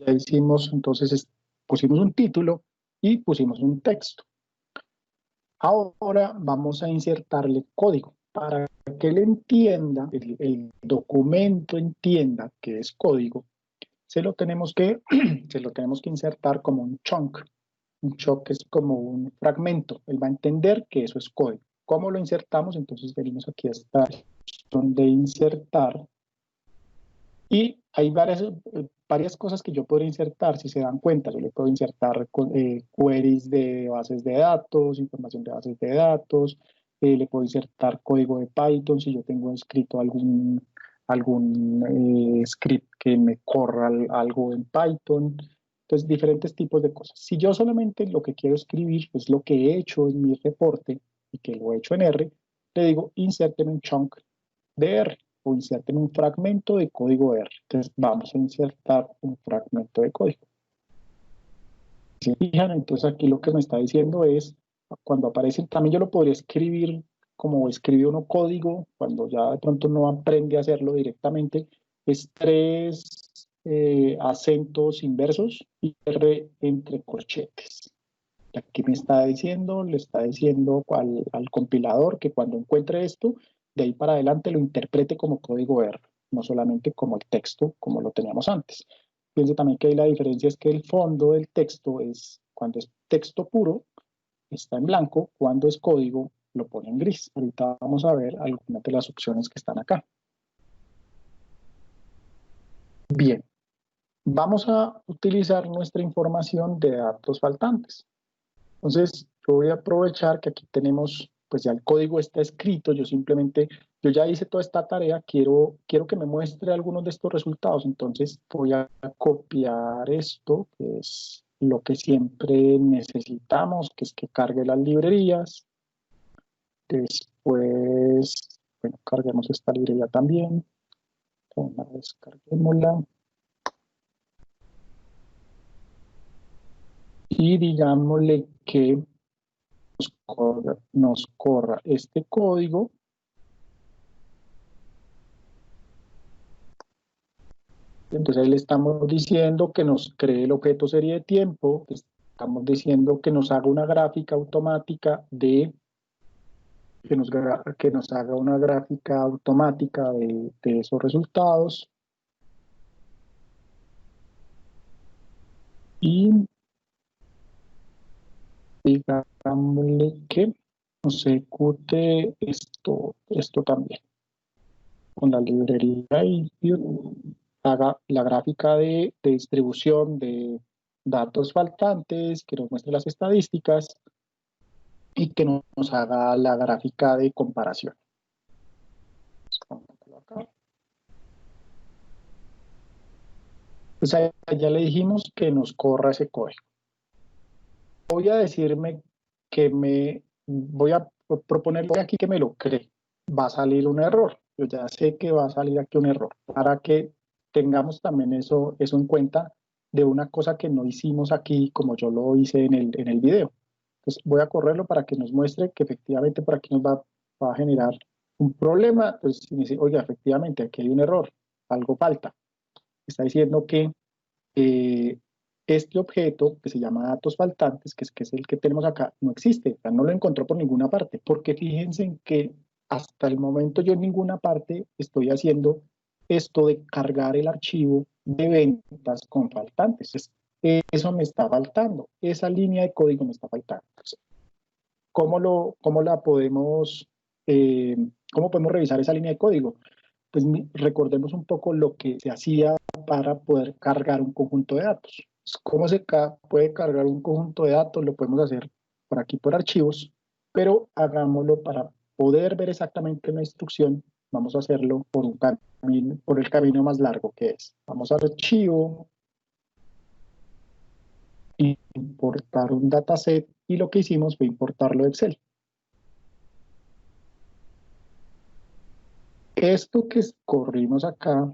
Ya hicimos, entonces pusimos un título y pusimos un texto. Ahora vamos a insertarle código para que él entienda, el documento entienda que es código. Se lo tenemos que insertar como un chunk. Un chunk es como un fragmento. Él va a entender que eso es código. ¿Cómo lo insertamos? Entonces venimos aquí a esta opción de insertar. Y hay varias cosas que yo podría insertar, si se dan cuenta. Yo le puedo insertar queries de bases de datos, información de bases de datos, le puedo insertar código de Python si yo tengo escrito algún script que me corra algo en Python. Entonces, diferentes tipos de cosas. Si yo solamente lo que quiero escribir es lo que he hecho en mi reporte y que lo he hecho en R, le digo insert en un chunk de R o inserten un fragmento de código R. Entonces vamos a insertar un fragmento de código. ¿Se fijan? Entonces aquí lo que me está diciendo es, cuando aparece, también yo lo podría escribir como escribe uno código, cuando ya de pronto no aprende a hacerlo directamente, es 3 acentos inversos y R entre corchetes. Aquí me está diciendo, le está diciendo al compilador que cuando encuentre esto, de ahí para adelante lo interprete como código R, no solamente como el texto, como lo teníamos antes. Fíjense también que ahí la diferencia es que el fondo del texto es, cuando es texto puro, está en blanco, cuando es código, lo pone en gris. Ahorita vamos a ver algunas de las opciones que están acá. Bien, vamos a utilizar nuestra información de datos faltantes. Entonces, yo voy a aprovechar que aquí tenemos, pues ya el código está escrito, yo ya hice toda esta tarea, quiero que me muestre algunos de estos resultados, entonces voy a copiar esto, que es lo que siempre necesitamos, que es que cargue las librerías. Después, bueno, carguemos esta librería también, una vez carguémosla. Y digámosle que nos corra este código. Entonces ahí le estamos diciendo que nos cree el objeto serie de tiempo, estamos diciendo que nos haga una gráfica automática que nos haga una gráfica automática de esos resultados. Y digámosle que nos ejecute esto también. Con la librería y haga la gráfica de distribución de datos faltantes, que nos muestre las estadísticas y que nos haga la gráfica de comparación. Pues ya le dijimos que nos corra ese código. Voy a decirme voy a proponerle aquí que me lo cree. Va a salir un error. Yo ya sé que va a salir aquí un error. Para que tengamos también eso en cuenta de una cosa que no hicimos aquí como yo lo hice en el video. Entonces voy a correrlo para que nos muestre que efectivamente por aquí nos va a generar un problema. Entonces si me dice, oiga, efectivamente aquí hay un error, algo falta. Está diciendo que este objeto que se llama datos faltantes, que es el que tenemos acá, no existe, o sea, no lo encontró por ninguna parte, porque fíjense en que hasta el momento yo en ninguna parte estoy haciendo esto de cargar el archivo de ventas con faltantes. Eso me está faltando, esa línea de código me está faltando. ¿Cómo podemos revisar esa línea de código? Pues recordemos un poco lo que se hacía para poder cargar un conjunto de datos. ¿Cómo se puede cargar un conjunto de datos? Lo podemos hacer por aquí por archivos, pero hagámoslo para poder ver exactamente la instrucción. Vamos a hacerlo por el camino más largo, que es, vamos a archivo, importar un dataset, y lo que hicimos fue importarlo de Excel. Esto que corrimos acá,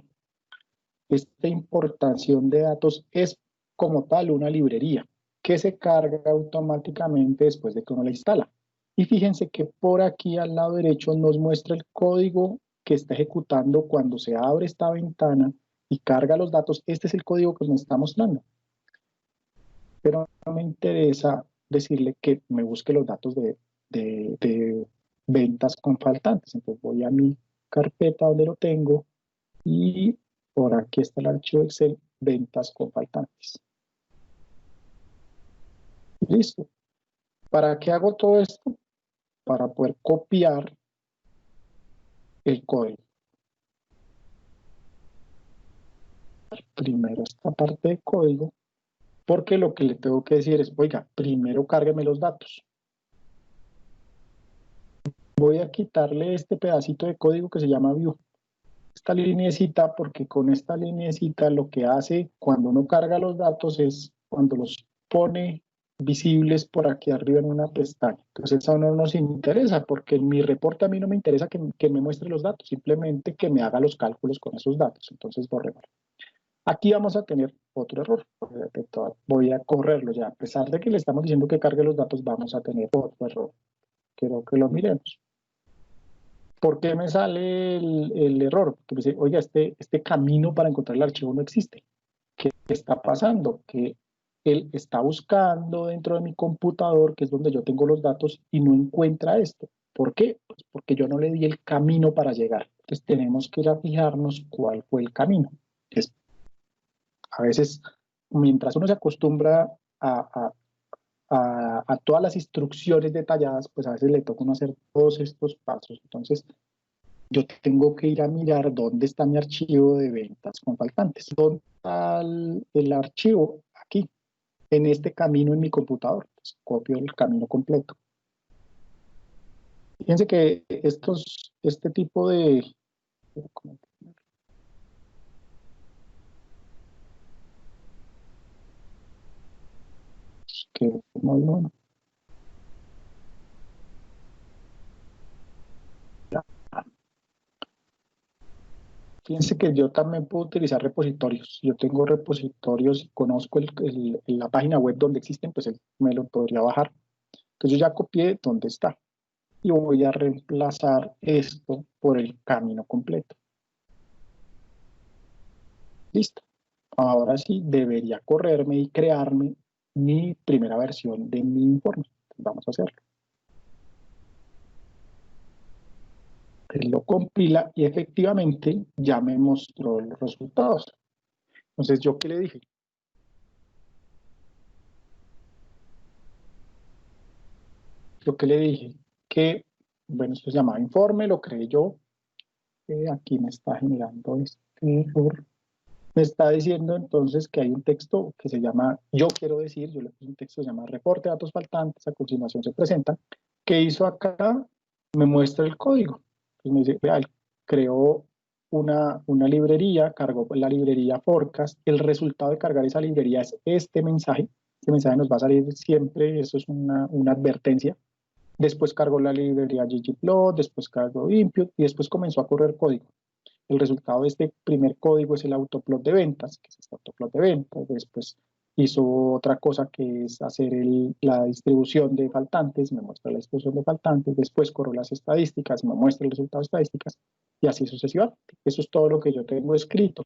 esta importación de datos es como tal una librería que se carga automáticamente después de que uno la instala. Y fíjense que por aquí al lado derecho nos muestra el código que está ejecutando cuando se abre esta ventana y carga los datos, este es el código que me está mostrando. Pero no me interesa decirle que me busque los datos de ventas con faltantes. Entonces voy a mi carpeta donde lo tengo y por aquí está el archivo Excel, ventas con faltantes. Listo. ¿Para qué hago todo esto? Para poder copiar el código. Primero esta parte de código, porque lo que le tengo que decir es, oiga, primero cárgueme los datos. Voy a quitarle este pedacito de código que se llama view. Esta lineecita, porque con esta lineecita lo que hace cuando uno carga los datos es cuando los pone visibles por aquí arriba en una pestaña. Entonces eso no nos interesa, porque en mi reporte a mí no me interesa que me muestre los datos, simplemente que me haga los cálculos con esos datos. Entonces borremos. Aquí vamos a tener otro error. Voy a correrlo ya. A pesar de que le estamos diciendo que cargue los datos, vamos a tener otro error. Quiero que lo miremos. ¿Por qué me sale el error? Porque me dice, oiga, este camino para encontrar el archivo no existe. ¿Qué está pasando? Que él está buscando dentro de mi computador, que es donde yo tengo los datos, y no encuentra esto. ¿Por qué? Pues porque yo no le di el camino para llegar. Entonces tenemos que ir a fijarnos cuál fue el camino. Entonces, a veces, mientras uno se acostumbra a todas las instrucciones detalladas, pues a veces le toca uno hacer todos estos pasos. Entonces, yo tengo que ir a mirar dónde está mi archivo de ventas con faltantes. ¿Dónde está el archivo? Aquí, en este camino en mi computador. Entonces, copio el camino completo. Fíjense que este tipo de... Que muy bueno. Fíjense que yo también puedo utilizar repositorios. Yo tengo repositorios y conozco la página web donde existen, pues él me lo podría bajar. Entonces yo ya copié dónde está. Y voy a reemplazar esto por el camino completo. Listo. Ahora sí debería correrme y crearme mi primera versión de mi informe. Vamos a hacerlo. Él lo compila y efectivamente ya me mostró los resultados. Entonces, ¿yo qué le dije? Yo qué le dije que, bueno, esto se llamaba informe, lo creé yo. Aquí me está generando este error. Me está diciendo entonces que hay un texto que se llama, yo quiero decir, yo le puse un texto que se llama reporte de datos faltantes, a continuación se presenta. ¿Qué hizo acá? Me muestra el código. Entonces me dice, vea, él creó una librería, cargó la librería Forecast. El resultado de cargar esa librería es este mensaje. Este mensaje nos va a salir siempre, eso es una advertencia. Después cargó la librería ggplot, después cargó input y después comenzó a correr código. El resultado de este primer código es el autoplot de ventas, que es este autoplot de ventas. Después hizo otra cosa que es hacer la distribución de faltantes, me muestra la distribución de faltantes. Después corro las estadísticas, me muestra el resultado de estadísticas y así sucesivamente. Eso es todo lo que yo tengo escrito.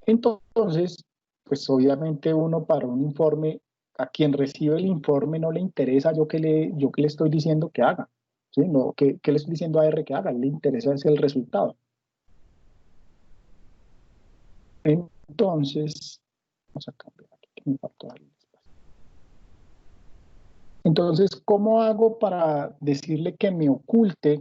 Entonces, pues obviamente uno para un informe, a quien recibe el informe no le interesa yo que le estoy diciendo que haga. ¿Sí? No, ¿qué le estoy diciendo a R que haga? Le interesa es el resultado. Entonces, vamos a cambiar aquí, que me faltó darle espacio. Entonces, ¿cómo hago para decirle que me oculte?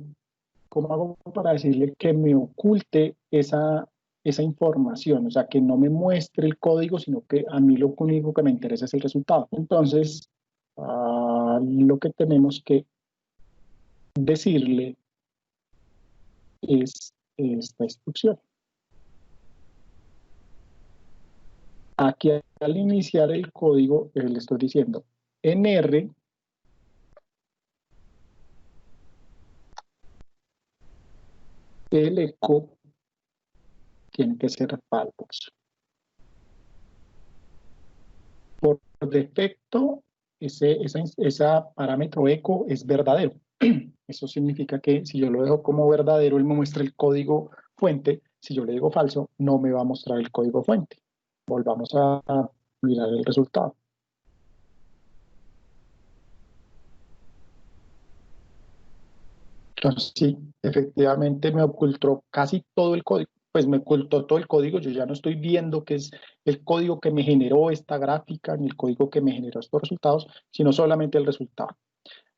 ¿Cómo hago para decirle que me oculte esa información? O sea, que no me muestre el código, sino que a mí lo único que me interesa es el resultado. Entonces, lo que tenemos que decirle es esta instrucción. Aquí al iniciar el código le estoy diciendo en R el eco tiene que ser false. Por defecto, esa parámetro eco es verdadero. Eso significa que si yo lo dejo como verdadero, él me muestra el código fuente. Si yo le digo falso, no me va a mostrar el código fuente. Volvamos a mirar el resultado. Entonces, sí, efectivamente me ocultó casi todo el código. Pues me ocultó todo el código. Yo ya no estoy viendo qué es el código que me generó esta gráfica, ni el código que me generó estos resultados, sino solamente el resultado.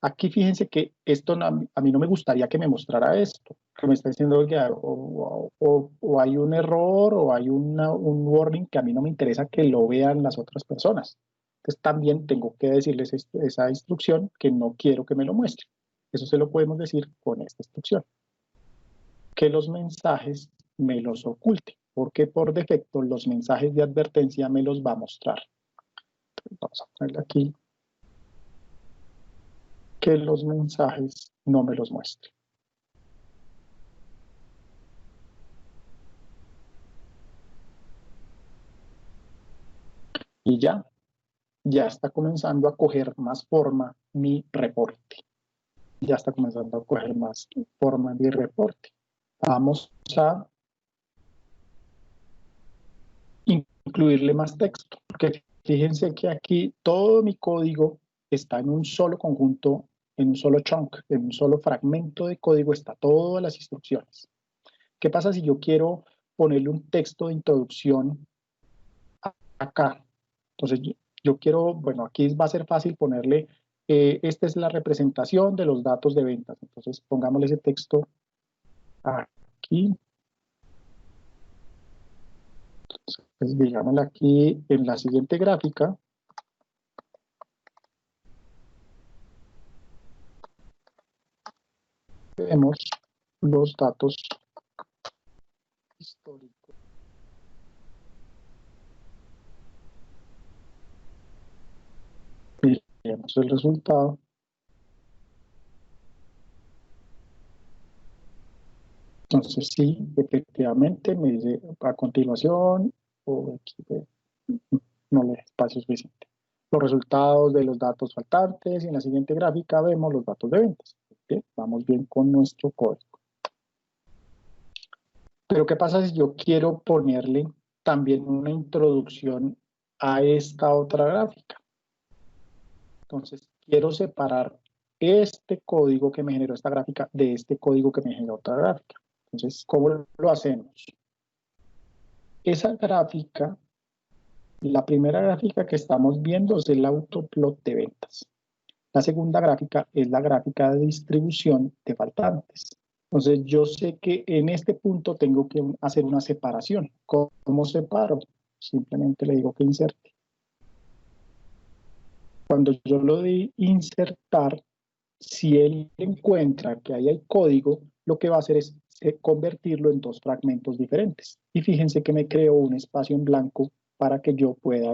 Aquí fíjense que esto no, a mí no me gustaría que me mostrara esto, que me está diciendo que o hay un error o hay un warning que a mí no me interesa que lo vean las otras personas. Entonces también tengo que decirles esa instrucción que no quiero que me lo muestre. Eso se lo podemos decir con esta instrucción. Que los mensajes me los oculte, porque por defecto los mensajes de advertencia me los va a mostrar. Entonces, vamos a ponerle aquí que los mensajes no me los muestre. Y ya está comenzando a coger más forma mi reporte. Ya está comenzando a coger más forma mi reporte. Vamos a incluirle más texto, porque fíjense que aquí todo mi código está en un solo conjunto, en un solo chunk, en un solo fragmento de código, está todas las instrucciones. ¿Qué pasa si yo quiero ponerle un texto de introducción acá? Entonces yo quiero, bueno, aquí va a ser fácil ponerle, esta es la representación de los datos de ventas. Entonces pongámosle ese texto aquí. Entonces digámosle aquí en la siguiente gráfica. Vemos los datos históricos. Y vemos el resultado. Entonces sí, efectivamente me dice a continuación, o aquí, no le espacio suficiente. Los resultados de los datos faltantes y en la siguiente gráfica vemos los datos de ventas. ¿Okay? Vamos bien con nuestro código. Pero ¿qué pasa si yo quiero ponerle también una introducción a esta otra gráfica? Entonces quiero separar este código que me generó esta gráfica de este código que me generó otra gráfica. Entonces, ¿cómo lo hacemos? Esa gráfica, la primera gráfica que estamos viendo es el autoplot de ventas. La segunda gráfica es la gráfica de distribución de faltantes. Entonces yo sé que en este punto tengo que hacer una separación. ¿Cómo separo? Simplemente le digo que inserte. Cuando yo lo di insertar, si él encuentra que ahí hay código, lo que va a hacer es convertirlo en dos fragmentos diferentes. Y fíjense que me creó un espacio en blanco para que yo pueda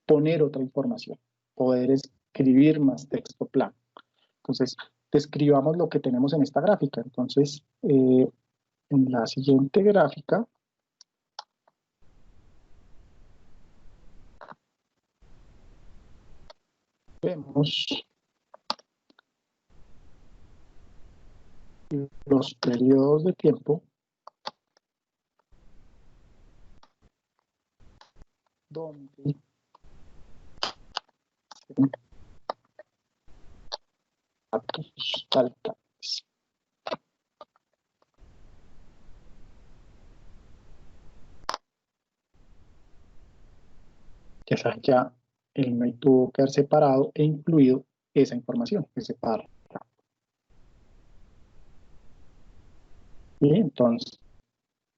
poner otra información, poder escribir más texto plano. Entonces, describamos lo que tenemos en esta gráfica. Entonces, en la siguiente gráfica, vemos los periodos de tiempo donde datos faltantes. Ya él me tuvo que haber separado e incluido esa información, ese párrafo. Y entonces,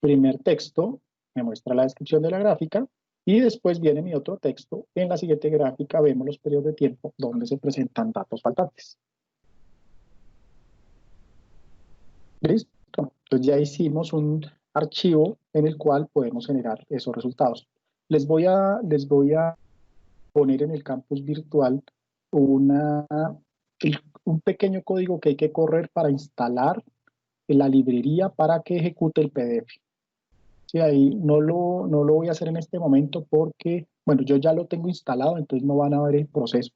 primer texto me muestra la descripción de la gráfica y después viene mi otro texto. En la siguiente gráfica vemos los periodos de tiempo donde se presentan datos faltantes. ¿Listo? Entonces ya hicimos un archivo en el cual podemos generar esos resultados. Les voy a poner en el campus virtual un pequeño código que hay que correr para instalar en la librería para que ejecute el PDF. Sí, ahí no lo voy a hacer en este momento porque, bueno, yo ya lo tengo instalado, entonces no van a ver el proceso.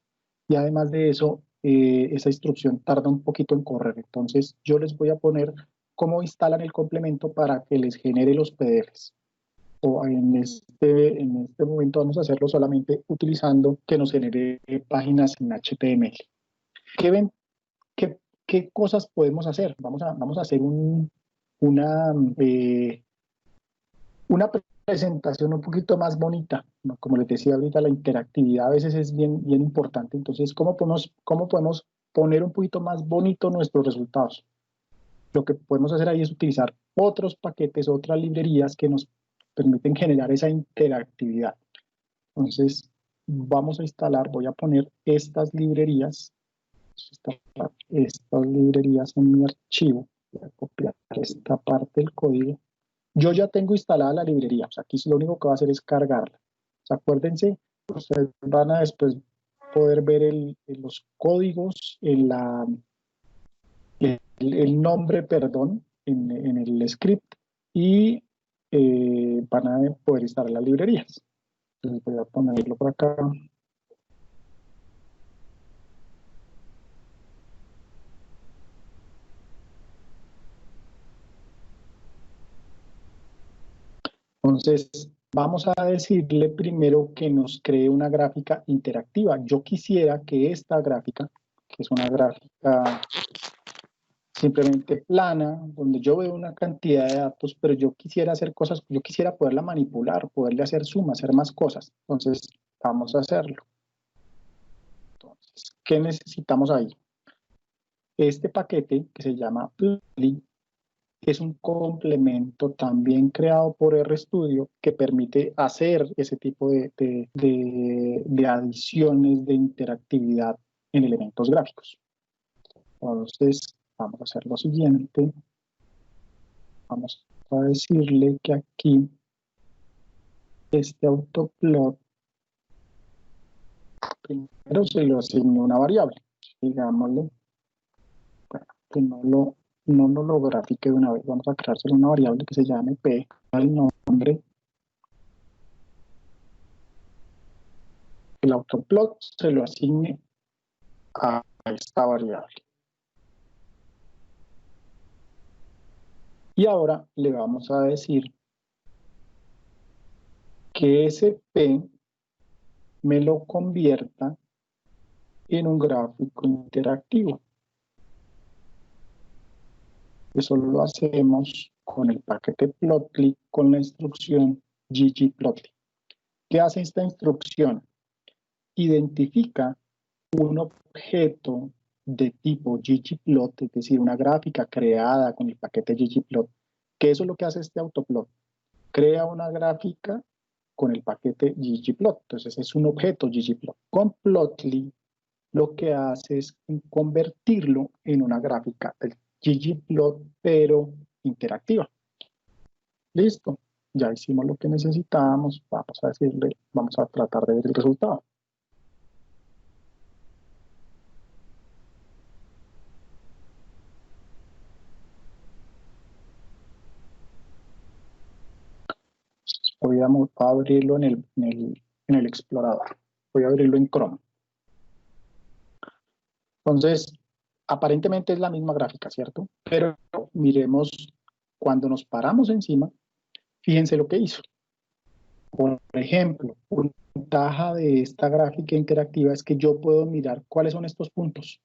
Y además de eso, esa instrucción tarda un poquito en correr. Entonces yo les voy a poner cómo instalan el complemento para que les genere los PDFs. O en este momento vamos a hacerlo solamente utilizando que nos genere páginas en HTML. ¿Qué cosas podemos hacer? Vamos a hacer una presentación un poquito más bonita, ¿no? Como les decía ahorita, la interactividad a veces es bien importante. Entonces, ¿cómo podemos poner un poquito más bonito nuestros resultados? Lo que podemos hacer ahí es utilizar otros paquetes, otras librerías que nos permiten generar esa interactividad. Entonces, vamos a instalar, voy a poner estas librerías en mi archivo. Voy a copiar esta parte del código. Yo ya tengo instalada la librería, o sea, aquí lo único que va a hacer es cargarla. O sea, acuérdense, ustedes van a después poder ver los códigos, el nombre, perdón, en el script y van a poder instalar las librerías. Entonces voy a ponerlo por acá. Entonces, vamos a decirle primero que nos cree una gráfica interactiva. Yo quisiera que esta gráfica, que es una gráfica simplemente plana, donde yo veo una cantidad de datos, pero yo quisiera hacer cosas, yo quisiera poderla manipular, poderle hacer suma, hacer más cosas. Entonces, vamos a hacerlo. Entonces, ¿qué necesitamos ahí? Este paquete que se llama Plotly es un complemento también creado por RStudio que permite hacer ese tipo de adiciones de interactividad en elementos gráficos. Entonces, vamos a hacer lo siguiente. Vamos a decirle que aquí este autoplot primero se lo asigna una variable, digámosle, bueno, que no lo grafique de una vez, vamos a creárselo una variable que se llame p, el nombre, el autoplot se lo asigne a esta variable. Y ahora le vamos a decir que ese p me lo convierta en un gráfico interactivo. Eso lo hacemos con el paquete Plotly con la instrucción ggplotly. ¿Qué hace esta instrucción? Identifica un objeto de tipo ggplot, es decir, una gráfica creada con el paquete ggplot, que eso es lo que hace este autoplot. Crea una gráfica con el paquete ggplot, entonces es un objeto ggplot. Con Plotly lo que hace es convertirlo en una gráfica del ggplot, pero interactiva. Listo, ya hicimos lo que necesitábamos, vamos a tratar de ver el resultado. Voy a abrirlo en el explorador. Voy a abrirlo en Chrome. Entonces, aparentemente es la misma gráfica, ¿cierto? Pero miremos, cuando nos paramos encima, fíjense lo que hizo. Por ejemplo, una ventaja de esta gráfica interactiva es que yo puedo mirar cuáles son estos puntos.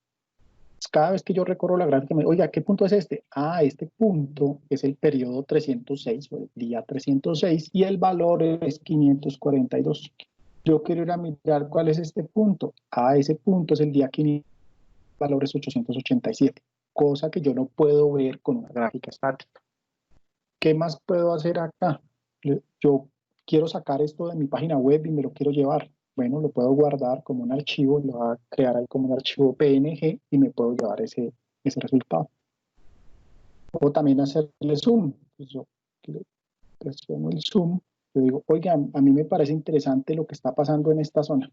Cada vez que yo recorro la gráfica, oiga, ¿qué punto es este? Ah, este punto es el periodo 306, o el día 306, y el valor es 542. Yo quiero ir a mirar cuál es este punto. Ah, ese punto es el día 500, el valor es 887, cosa que yo no puedo ver con una gráfica estática. ¿Qué más puedo hacer acá? Yo quiero sacar esto de mi página web y me lo quiero llevar. Bueno, lo puedo guardar como un archivo, lo voy a crear ahí como un archivo PNG y me puedo llevar ese resultado. O también hacerle zoom. Pues yo le presiono el zoom, yo digo, oigan, a mí me parece interesante lo que está pasando en esta zona.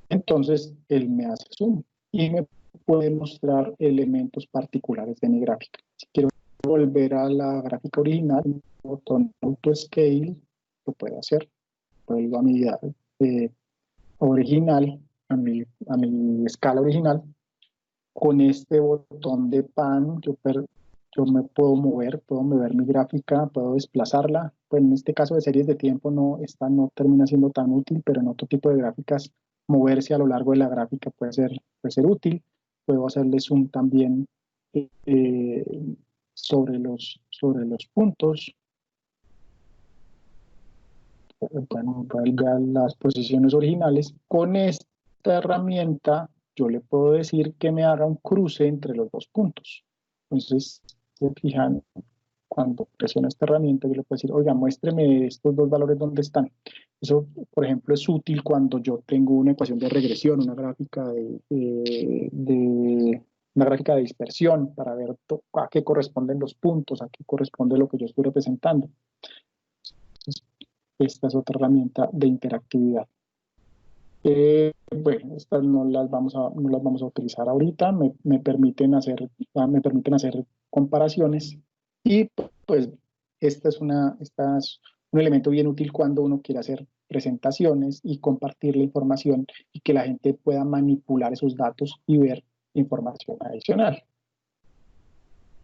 Entonces, él me hace zoom y me puede mostrar elementos particulares de mi gráfica. Si quiero volver a la gráfica original, el botón Auto Scale lo puedo hacer. Vuelvo a mi original, a mi escala original, con este botón de pan yo me puedo mover mi gráfica, puedo desplazarla. Pues en este caso de series de tiempo esta no termina siendo tan útil, pero en otro tipo de gráficas moverse a lo largo de la gráfica puede ser útil. Puedo hacerle zoom también eh, sobre los puntos. Bueno, valga las posiciones originales. Con esta herramienta yo le puedo decir que me haga un cruce entre los dos puntos. Entonces, se fijan, cuando presiono esta herramienta, yo le puedo decir, oiga, muéstreme estos dos valores dónde están. Eso, por ejemplo, es útil cuando yo tengo una ecuación de regresión, una gráfica de dispersión, para ver a qué corresponden los puntos, a qué corresponde lo que yo estoy representando. Esta es otra herramienta de interactividad. Bueno, estas no las vamos a utilizar ahorita, me permiten hacer comparaciones y pues esta es un elemento bien útil cuando uno quiere hacer presentaciones y compartir la información y que la gente pueda manipular esos datos y ver información adicional.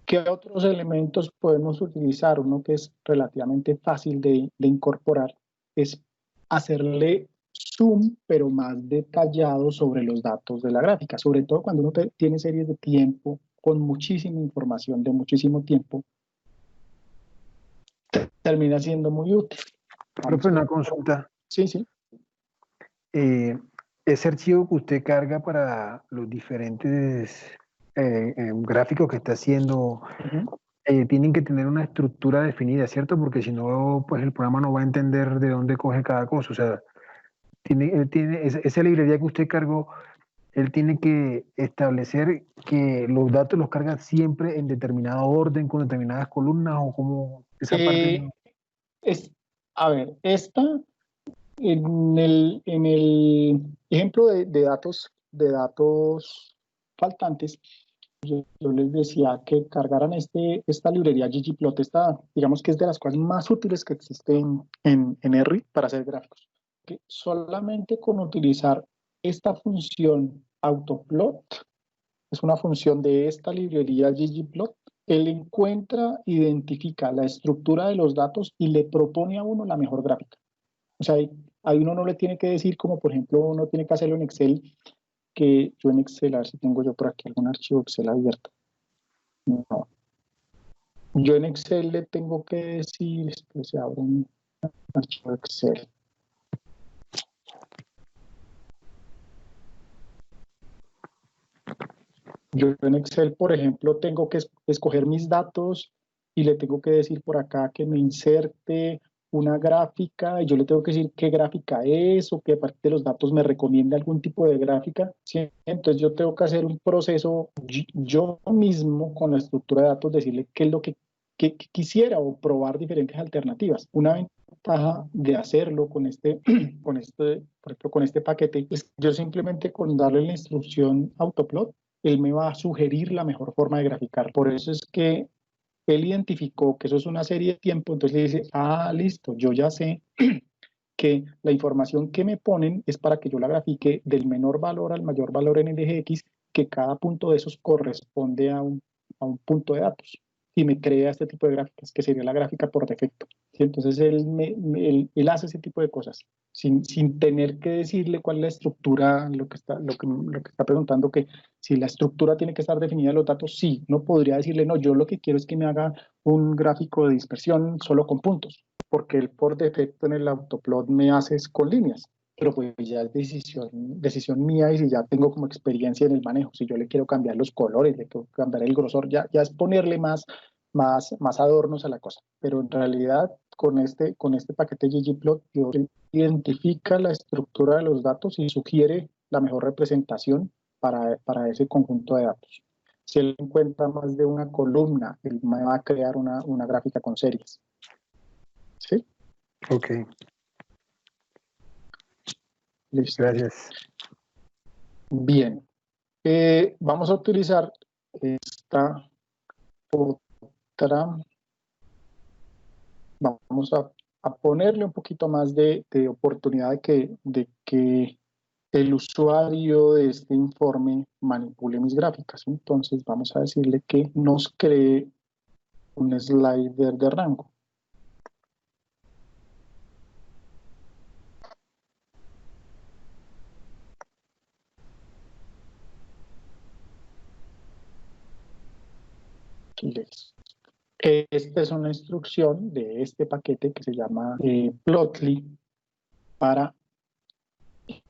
¿Qué otros elementos podemos utilizar? Uno que es relativamente fácil de incorporar es hacerle zoom, pero más detallado sobre los datos de la gráfica, sobre todo cuando uno tiene series de tiempo con muchísima información de muchísimo tiempo, termina siendo muy útil. Profe, una consulta. Sí, sí. Ese archivo que usted carga para los diferentes gráficos que está haciendo, tienen que tener una estructura definida, ¿cierto? Porque si no, pues el programa no va a entender de dónde coge cada cosa. O sea, esa librería que usted cargó, él tiene que establecer que los datos los carga siempre en determinado orden, con determinadas columnas, o como esa parte. A ver, en el ejemplo de datos faltantes, yo les decía que cargaran esta librería ggplot, digamos que es de las cosas más útiles que existen en R para hacer gráficos. Que solamente con utilizar esta función autoplot, es una función de esta librería ggplot, él encuentra, identifica la estructura de los datos y le propone a uno la mejor gráfica. O sea, ahí uno no le tiene que decir, como por ejemplo, uno tiene que hacerlo en Excel, que yo en Excel, a ver si tengo yo por aquí algún archivo Excel abierto. No. Yo en Excel le tengo que decir, pues se abre un archivo Excel. Yo en Excel, por ejemplo, tengo que escoger mis datos y le tengo que decir por acá que me inserte una gráfica y yo le tengo que decir qué gráfica es o que a partir de los datos me recomienda algún tipo de gráfica. ¿Sí? Entonces yo tengo que hacer un proceso yo mismo con la estructura de datos, decirle qué es lo que quisiera o probar diferentes alternativas. Una ventaja de hacerlo con por ejemplo, con este paquete es yo simplemente con darle la instrucción autoplot, él me va a sugerir la mejor forma de graficar. Por eso es que él identificó que eso es una serie de tiempo, entonces le dice, listo, yo ya sé que la información que me ponen es para que yo la grafique del menor valor al mayor valor en el eje X, que cada punto de esos corresponde a un punto de datos. Y me crea este tipo de gráficas, que sería la gráfica por defecto. ¿Sí? Entonces él hace ese tipo de cosas, sin tener que decirle cuál es la estructura, lo que está preguntando, que si la estructura tiene que estar definida en los datos, sí, no podría decirle, no, yo lo que quiero es que me haga un gráfico de dispersión solo con puntos, porque él por defecto en el autoplot me hace con líneas, pero pues ya es decisión mía, y si ya tengo como experiencia en el manejo, si yo le quiero cambiar los colores, le quiero cambiar el grosor, ya es ponerle más adornos a la cosa, pero en realidad con este paquete ggplot identifica la estructura de los datos y sugiere la mejor representación para ese conjunto de datos. Si él encuentra más de una columna, él me va a crear una gráfica con series. ¿Sí? Ok. Listo. Gracias. Bien. Vamos a utilizar esta otra. Vamos a ponerle un poquito más de oportunidad de que el usuario de este informe manipule mis gráficas. Entonces vamos a decirle que nos cree un slider de rango. Esta es una instrucción de este paquete que se llama Plotly para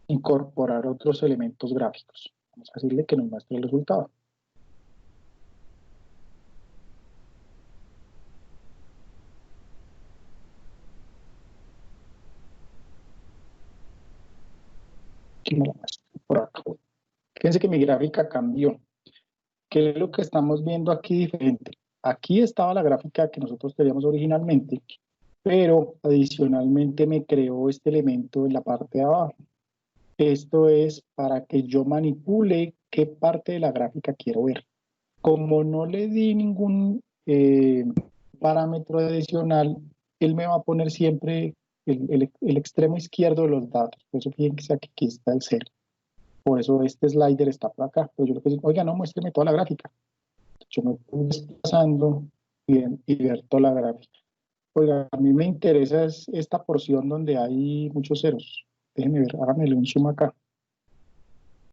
incorporar otros elementos gráficos. Vamos a decirle que nos muestre el resultado. Aquí me lo muestra por acá. Fíjense que mi gráfica cambió. ¿Qué es lo que estamos viendo aquí diferente? Aquí estaba la gráfica que nosotros teníamos originalmente, pero adicionalmente me creó este elemento en la parte de abajo. Esto es para que yo manipule qué parte de la gráfica quiero ver. Como no le di ningún parámetro adicional, él me va a poner siempre el extremo izquierdo de los datos. Por eso fíjense que aquí está el 0. Por eso este slider está por acá. Pero yo le puedo decir, oiga, no, muéstreme toda la gráfica. Yo me voy desplazando y ver toda la gráfica. Oiga, a mí me interesa esta porción donde hay muchos ceros. Déjenme ver, háganmele un zoom acá.